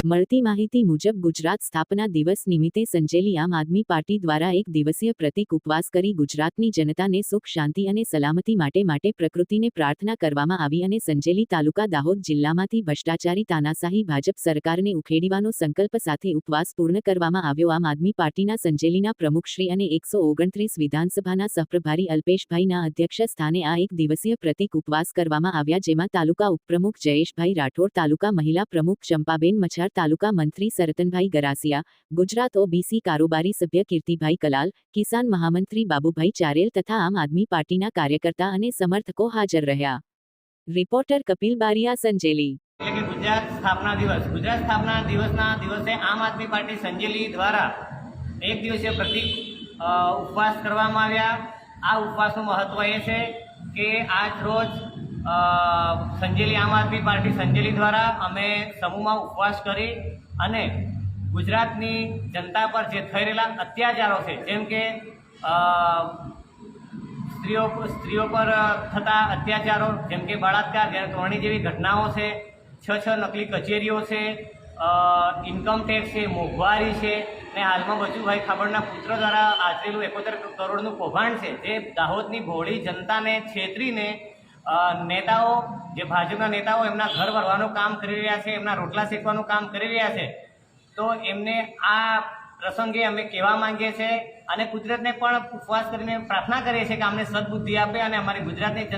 મળતી માહિતી મુજબ ગુજરાત સ્થાપના દિવસ નિમિત્તે સંજેલી આમ આદમી પાર્ટી દ્વારા એક દિવસીય પ્રતિક ઉપવાસ કરી ગુજરાતની જનતાને સુખ શાંતિ અને સલામતી માટે પ્રકૃતિને પ્રાર્થના કરવામાં આવી અને સંજેલી તાલુકા દાહોદ જિલ્લામાંથી ભ્રષ્ટાચારી તાનાશાહી ભાજપ સરકારને ઉખેડવાનો સંકલ્પ સાથે ઉપવાસ પૂર્ણ કરવામાં આવ્યો। આમ આદમી પાર્ટીના સંજેલીના પ્રમુખશ્રી અને 129 વિધાનસભાના સહપ્રભારી અલ્પેશભાઈના અધ્યક્ષ સ્થાને આ એક દિવસીય પ્રતિક ઉપવાસ કરવામાં આવ્યા, જેમાં તાલુકા ઉપપ્રમુખ જયેશભાઈ રાઠોડ, તાલુકા મહિલા પ્રમુખ ચંપાબેન મચ્છાર, તાલુકા મંત્રી સરતનભાઈ ગરાસિયા, ગુજરાત ઓબીસી કારોબારી સભ્ય કીર્તિભાઈ કલાલ, કિસાન મહામંત્રી બાબુભાઈ ચારેલ તથા આમ આદમી પાર્ટીના કાર્યકર્તા અને સમર્થકો હાજર રહ્યા। રિપોર્ટર કપિલ બારિયા, સંજેલી। ગુજરાત સ્થાપના દિવસના દિવસે આમ આદમી પાર્ટી સંજેલી દ્વારા એક દિવસીય પ્રતિક ઉપવાસ કરવામાં આવ્યા। આ ઉપવાસનું મહત્વ એ છે કે આજ રોજ સંજેલી આમ આદમી પાર્ટી સંજેલી દ્વારા અમે સમૂહમાં ઉપવાસ કરી અને ગુજરાતની જનતા પર જે થઈ રહેલા અત્યાચારો છે, જેમ કે સ્ત્રીઓ પર થતા અત્યાચારો, જેમ કે બળાત્કાર, ધોરણી જેવી ઘટનાઓ છે, 6 નકલી કચેરીઓ છે, ઇન્કમ ટેક્સ છે, મોંઘવારી છે, ને હાલમાં બચુભાઈ ખાબડના પુત્ર દ્વારા આચરેલું 71 કરોડનું કૌભાંડ છે, જે દાહોદની ભોળી જનતાને છેતરીને નેતાઓ, જે ભાજપના નેતાઓ એમના ઘર ભરવાનું કામ કરી રહ્યા છે, એમના રોટલા શેકવાનું કામ કરી રહ્યા છે, તો એમને આ પ્રસંગે અમે કહેવા માંગીએ છીએ અને કુદરતને પણ ઉપવાસ કરીને પ્રાર્થના કરીએ છીએ કે અમને સદબુદ્ધિ આપે અને અમારી ગુજરાતની